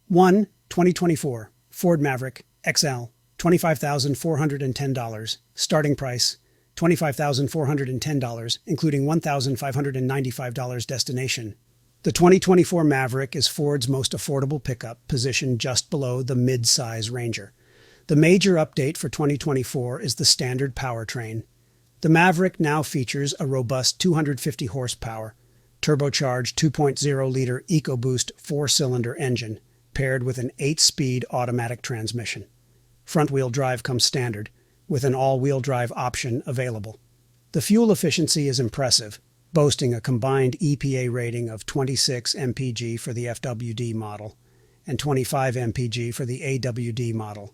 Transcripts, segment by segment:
1. 2024 Ford Maverick XL, $25,410. Starting price, $25,410, including $1,595 destination. The 2024 Maverick is Ford's most affordable pickup, positioned just below the mid-size Ranger. The major update for 2024 is the standard powertrain. The Maverick now features a robust 250 horsepower, turbocharged 2.0-liter EcoBoost 4-cylinder engine, paired with an 8-speed automatic transmission. Front-wheel drive comes standard, with an all-wheel drive option available. The fuel efficiency is impressive, boasting a combined EPA rating of 26 mpg for the FWD model and 25 mpg for the AWD model.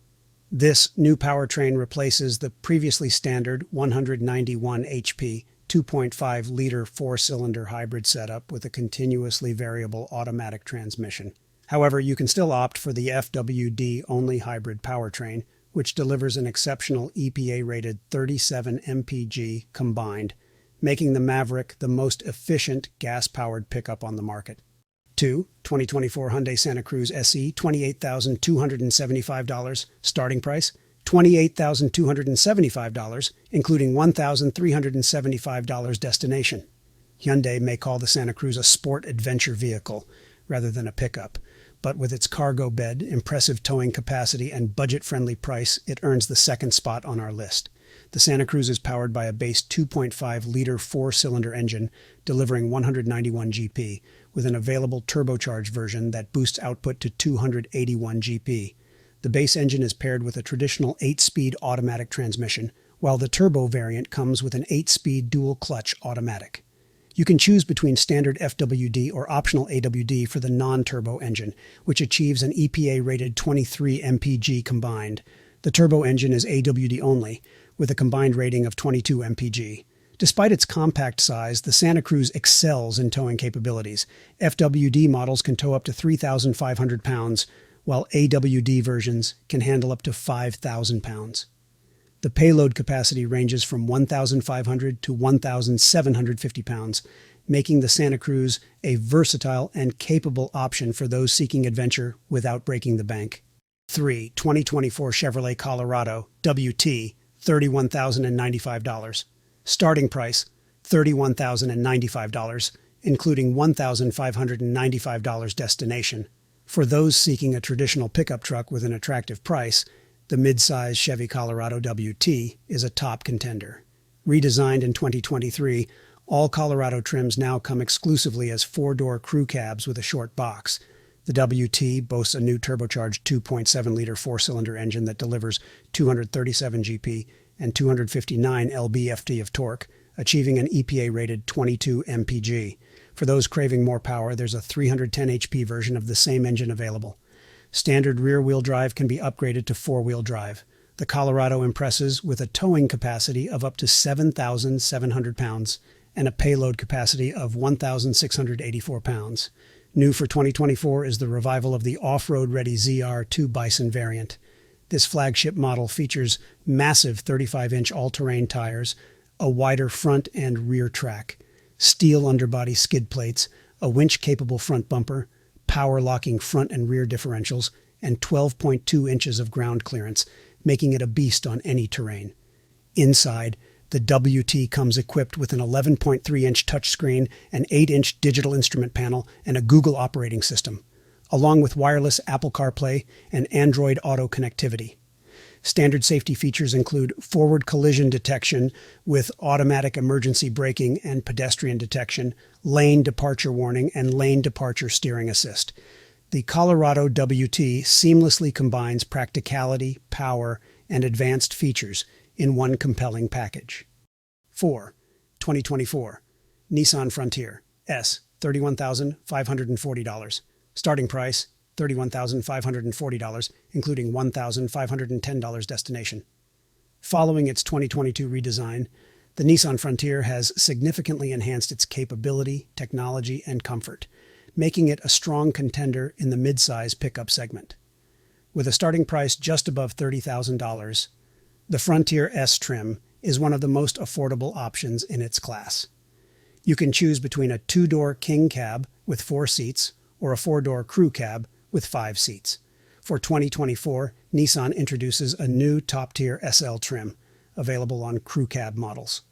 This new powertrain replaces the previously standard 191 HP 2.5-liter 4-cylinder hybrid setup with a continuously variable automatic transmission. However, you can still opt for the FWD-only hybrid powertrain, which delivers an exceptional EPA-rated 37 mpg combined, making the Maverick the most efficient gas-powered pickup on the market. 2. 2024 Hyundai Santa Cruz SE, $28,275. Starting price, $28,275, including $1,375 destination. Hyundai may call the Santa Cruz a sport adventure vehicle rather than a pickup, but with its cargo bed, impressive towing capacity, and budget-friendly price, it earns the second spot on our list. The Santa Cruz is powered by a base 2.5-liter 4-cylinder engine, delivering 191 GP, with an available turbocharged version that boosts output to 281 GP. The base engine is paired with a traditional 8-speed automatic transmission, while the turbo variant comes with an 8-speed dual-clutch automatic. You can choose between standard FWD or optional AWD for the non-turbo engine, which achieves an EPA-rated 23 mpg combined. The turbo engine is AWD only, with a combined rating of 22 mpg. Despite its compact size, the Santa Cruz excels in towing capabilities. FWD models can tow up to 3,500 pounds, while AWD versions can handle up to 5,000 pounds. The payload capacity ranges from 1,500 to 1,750 pounds, making the Santa Cruz a versatile and capable option for those seeking adventure without breaking the bank. 3. 2024 Chevrolet Colorado WT, $31,095. Starting price, $31,095, including $1,595 destination. For those seeking a traditional pickup truck with an attractive price, the mid-size Chevy Colorado WT is a top contender. Redesigned in 2023, all Colorado trims now come exclusively as 4-door crew cabs with a short box. The WT boasts a new turbocharged 2.7-liter 4-cylinder engine that delivers 237 GP and 259 lb-ft of torque, achieving an EPA-rated 22 mpg. For those craving more power, there's a 310 HP version of the same engine available. Standard rear-wheel drive can be upgraded to 4-wheel drive. The Colorado impresses with a towing capacity of up to 7,700 pounds and a payload capacity of 1,684 pounds. New for 2024 is the revival of the off-road-ready ZR2 Bison variant. This flagship model features massive 35-inch all-terrain tires, a wider front and rear track, steel underbody skid plates, a winch-capable front bumper, power-locking front and rear differentials, and 12.2 inches of ground clearance, making it a beast on any terrain. Inside, the WT comes equipped with an 11.3-inch touchscreen, an 8-inch digital instrument panel, and a Google operating system, along with wireless Apple CarPlay and Android Auto connectivity. Standard safety features include forward collision detection with automatic emergency braking and pedestrian detection, lane departure warning, and lane departure steering assist. The Colorado WT seamlessly combines practicality, power, and advanced features in one compelling package. 4. 2024 Nissan Frontier S, $31,540. Starting price, $31,540, including $1,510 destination. Following its 2022 redesign, the Nissan Frontier has significantly enhanced its capability, technology, and comfort, making it a strong contender in the mid-size pickup segment. With a starting price just above $30,000, the Frontier S trim is one of the most affordable options in its class. You can choose between a 2-door king cab with 4 seats or a 4-door crew cab with 5 seats. For 2024, Nissan introduces a new top-tier SL trim, available on crew cab models.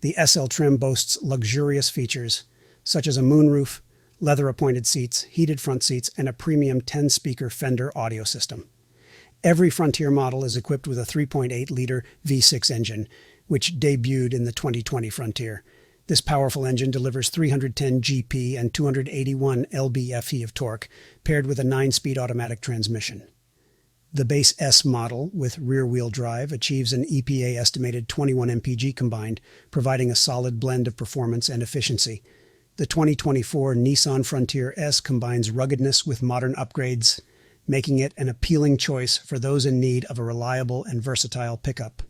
The SL trim boasts luxurious features, such as a moonroof, leather-appointed seats, heated front seats, and a premium 10-speaker Fender audio system. Every Frontier model is equipped with a 3.8-liter V6 engine, which debuted in the 2020 Frontier. This powerful engine delivers 310 GP and 281 lb-ft of torque, paired with a 9-speed automatic transmission. The base S model with rear-wheel drive achieves an EPA-estimated 21 mpg combined, providing a solid blend of performance and efficiency. The 2024 Nissan Frontier S combines ruggedness with modern upgrades, making it an appealing choice for those in need of a reliable and versatile pickup.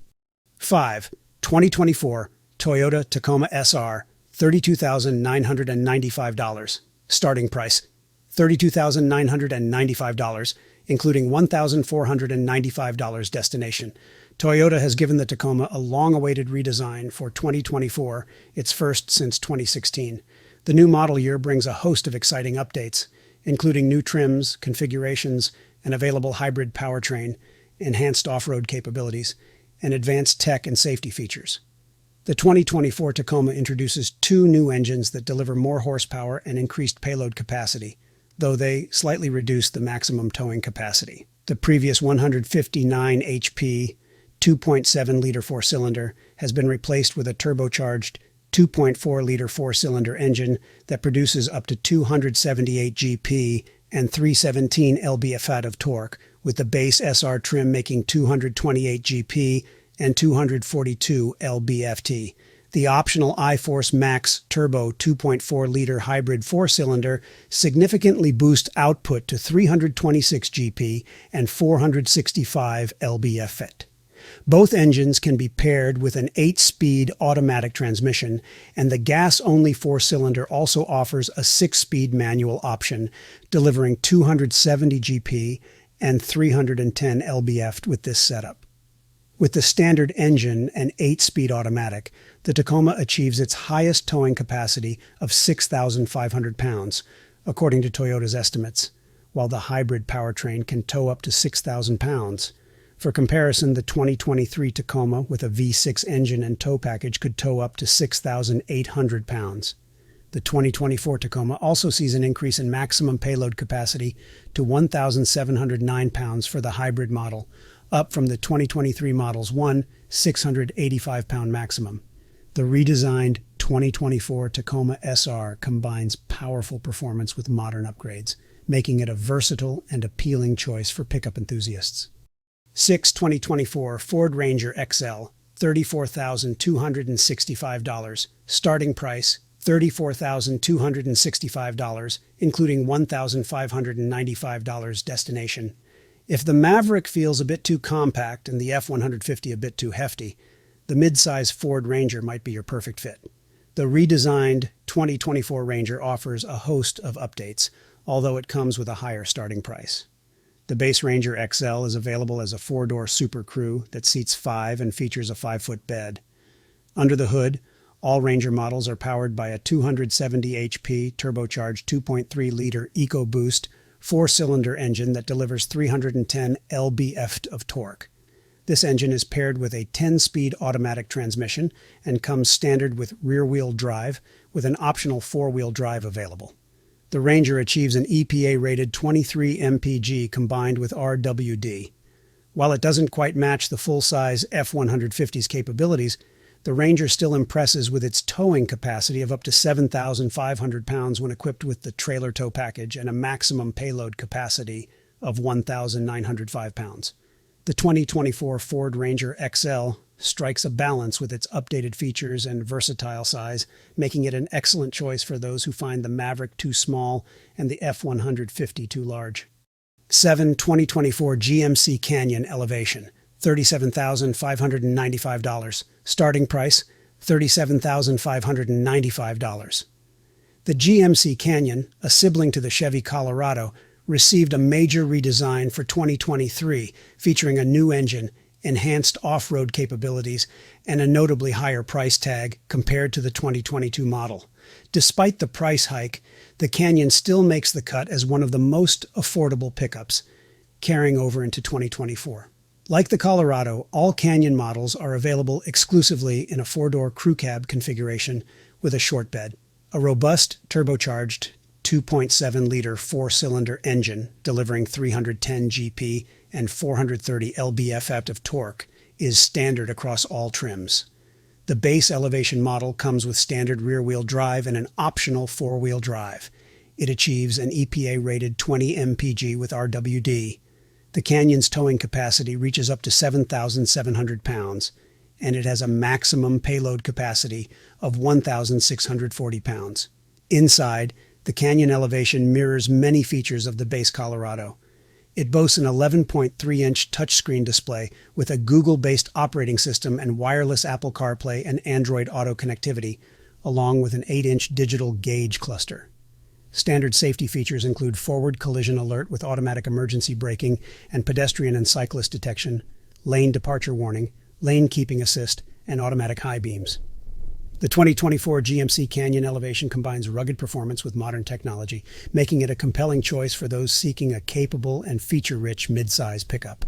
5. 2024 Toyota Tacoma SR, $32,995. Starting price, $32,995, including $1,495 destination. Toyota has given the Tacoma a long-awaited redesign for 2024, its first since 2016. The new model year brings a host of exciting updates, including new trims, configurations, an available hybrid powertrain, enhanced off-road capabilities, and advanced tech and safety features. The 2024 Tacoma introduces 2 new engines that deliver more horsepower and increased payload capacity, though they slightly reduce the maximum towing capacity. The previous 159 HP, 2.7-liter 4-cylinder has been replaced with a turbocharged 2.4-liter 4-cylinder engine that produces up to 278 GP and 317 lb-ft of torque, with the base SR trim making 228 GP and 242 lb-ft. The optional iForce Max Turbo 2.4-liter hybrid 4-cylinder significantly boosts output to 326 GP and 465 lb-ft. Both engines can be paired with an 8-speed automatic transmission, and the gas-only 4-cylinder also offers a 6-speed manual option, delivering 270 GP and 310 lb-ft with this setup. With the standard engine and 8-speed automatic, the Tacoma achieves its highest towing capacity of 6,500 pounds, according to Toyota's estimates, while the hybrid powertrain can tow up to 6,000 pounds. For comparison, the 2023 Tacoma with a V6 engine and tow package could tow up to 6,800 pounds. The 2024 Tacoma also sees an increase in maximum payload capacity to 1,709 pounds for the hybrid model, up from the 2023 model's 685-pound maximum. The redesigned 2024 Tacoma SR combines powerful performance with modern upgrades, making it a versatile and appealing choice for pickup enthusiasts. 6. 2024 Ford Ranger XL, $34,265. Starting price, $34,265, including $1,595 destination. If the Maverick feels a bit too compact and the F-150 a bit too hefty, the mid-size Ford Ranger might be your perfect fit. The redesigned 2024 Ranger offers a host of updates, although it comes with a higher starting price. The base Ranger XL is available as a 4-door Super Crew that seats 5 and features a 5-foot bed. Under the hood, all Ranger models are powered by a 270 HP turbocharged 2.3-liter EcoBoost 4-cylinder engine that delivers 310 lb-ft of torque. This engine is paired with a 10-speed automatic transmission and comes standard with rear-wheel drive with an optional 4-wheel drive available. The Ranger achieves an EPA-rated 23 mpg combined with RWD. While it doesn't quite match the full-size F-150's capabilities, the Ranger still impresses with its towing capacity of up to 7,500 pounds when equipped with the trailer tow package and a maximum payload capacity of 1,905 pounds. The 2024 Ford Ranger XL strikes a balance with its updated features and versatile size, making it an excellent choice for those who find the Maverick too small and the F-150 too large. 7. 2024 GMC Canyon Elevation, $37,595. Starting price, $37,595. The GMC Canyon, a sibling to the Chevy Colorado, received a major redesign for 2023, featuring a new engine, enhanced off-road capabilities, and a notably higher price tag compared to the 2022 model. Despite the price hike, the Canyon still makes the cut as one of the most affordable pickups, carrying over into 2024. Like the Colorado, all Canyon models are available exclusively in a four-door crew cab configuration with a short bed. A robust, turbocharged 2.7-liter four-cylinder engine delivering 310 GP and 430 lb-ft of torque is standard across all trims. The base elevation model comes with standard rear-wheel drive and an optional four-wheel drive. It achieves an EPA-rated 20 mpg with RWD. The Canyon's towing capacity reaches up to 7,700 pounds, and it has a maximum payload capacity of 1,640 pounds. Inside, the Canyon Elevation mirrors many features of the base Colorado. It boasts an 11.3-inch touchscreen display with a Google-based operating system and wireless Apple CarPlay and Android Auto connectivity, along with an 8-inch digital gauge cluster. Standard safety features include forward collision alert with automatic emergency braking and pedestrian and cyclist detection, lane departure warning, lane keeping assist, and automatic high beams. The 2024 GMC Canyon Elevation combines rugged performance with modern technology, making it a compelling choice for those seeking a capable and feature-rich midsize pickup.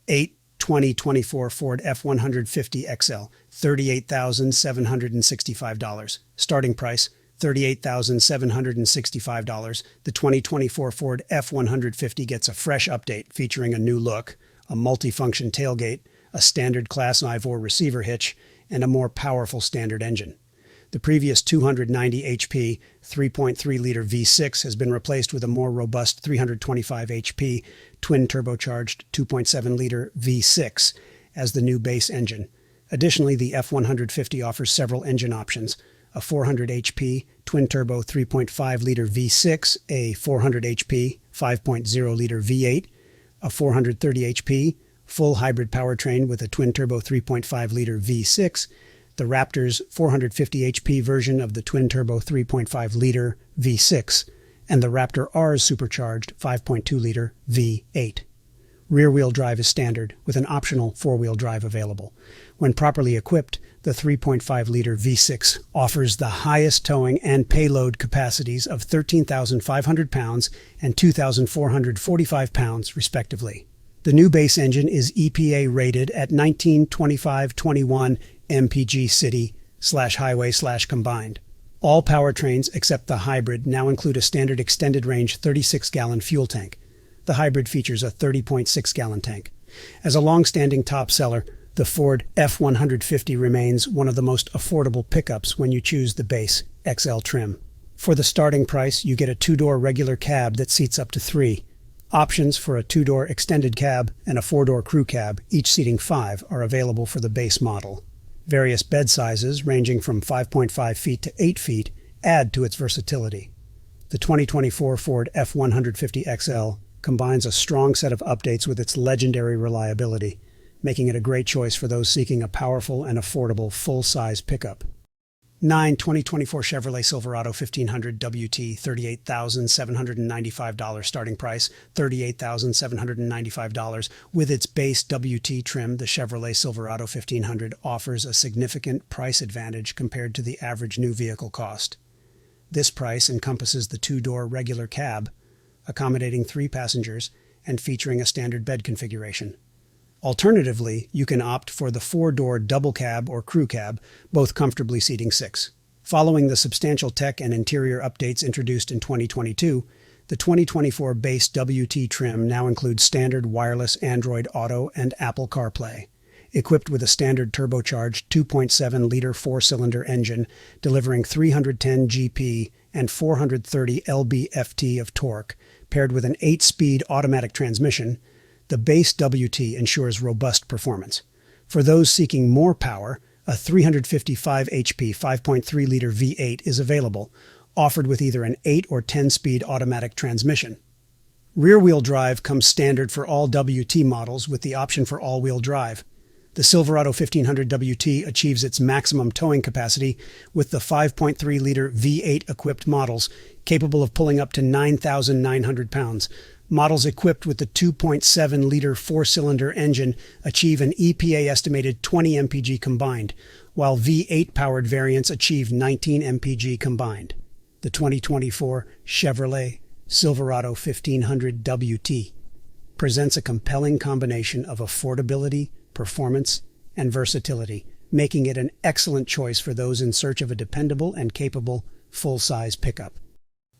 2024 Ford F-150 XL, $38,765. Starting price, $38,765. The 2024 Ford F-150 gets a fresh update featuring a new look, a multifunction tailgate, a standard Class I-4 receiver hitch, and a more powerful standard engine. The previous 290 HP 3.3-liter V6 has been replaced with a more robust 325 HP twin-turbocharged 2.7-liter V6 as the new base engine. Additionally, the F-150 offers several engine options: a 400 HP twin-turbo 3.5-liter V6, a 400 HP 5.0-liter V8, a 430 HP full hybrid powertrain with a twin-turbo 3.5-liter V6, the Raptor's 450 HP version of the twin-turbo 3.5-liter V6, and the Raptor R's supercharged 5.2-liter V8. Rear-wheel drive is standard, with an optional four-wheel drive available. When properly equipped, the 3.5-liter V6 offers the highest towing and payload capacities of 13,500 pounds and 2,445 pounds, respectively. The new base engine is EPA rated at 1925-21 mpg city/highway/combined. All powertrains except the hybrid now include a standard extended range 36-gallon fuel tank. The hybrid features a 30.6-gallon tank. As a long-standing top seller, the Ford F-150 remains one of the most affordable pickups when you choose the base XL trim. For the starting price, you get a two-door regular cab that seats up to 3. Options for a two-door extended cab and a four-door crew cab, each seating 5, are available for the base model. Various bed sizes, ranging from 5.5 feet to 8 feet, add to its versatility. The 2024 Ford F-150 XL combines a strong set of updates with its legendary reliability, making it a great choice for those seeking a powerful and affordable full-size pickup. 2024 Chevrolet Silverado 1500 WT, $38,795 starting price, $38,795. With its base WT trim, the Chevrolet Silverado 1500 offers a significant price advantage compared to the average new vehicle cost. This price encompasses the two-door regular cab, accommodating 3 passengers and featuring a standard bed configuration. Alternatively, you can opt for the 4-door double cab or crew cab, both comfortably seating 6. Following the substantial tech and interior updates introduced in 2022, the 2024 base WT trim now includes standard wireless Android Auto and Apple CarPlay. Equipped with a standard turbocharged 2.7-liter 4-cylinder engine delivering 310 GP and 430 lb-ft of torque, paired with an 8-speed automatic transmission, the base WT ensures robust performance. For those seeking more power, a 355 HP 5.3-liter V8 is available, offered with either an 8 or 10-speed automatic transmission. Rear-wheel drive comes standard for all WT models with the option for all-wheel drive. The Silverado 1500 WT achieves its maximum towing capacity with the 5.3-liter V8 equipped models, capable of pulling up to 9,900 pounds. Models equipped with the 2.7-liter 4-cylinder engine achieve an EPA estimated 20 mpg combined, while V8-powered variants achieve 19 mpg combined. The 2024 Chevrolet Silverado 1500 WT presents a compelling combination of affordability, performance, and versatility, making it an excellent choice for those in search of a dependable and capable full-size pickup.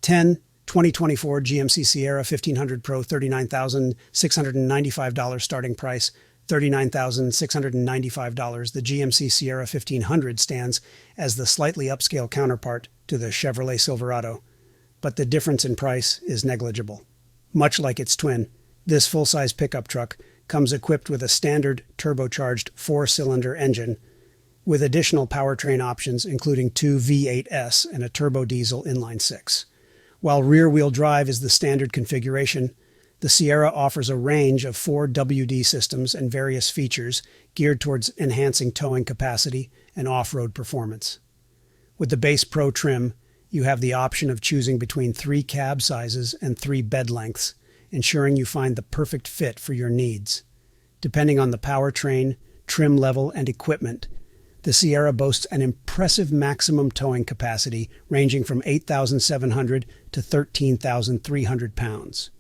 10. 2024 GMC Sierra 1500 Pro, $39,695 starting price, $39,695. The GMC Sierra 1500 stands as the slightly upscale counterpart to the Chevrolet Silverado, but the difference in price is negligible. Much like its twin, this full-size pickup truck comes equipped with a standard turbocharged 4-cylinder engine with additional powertrain options including two V8s and a turbo diesel inline-six. While rear-wheel drive is the standard configuration, the Sierra offers a range of 4 WD systems and various features geared towards enhancing towing capacity and off-road performance. With the base Pro trim, you have the option of choosing between 3 cab sizes and 3 bed lengths, ensuring you find the perfect fit for your needs. Depending on the powertrain, trim level, and equipment, the Sierra boasts an impressive maximum towing capacity ranging from 8,700 to 13,300 pounds.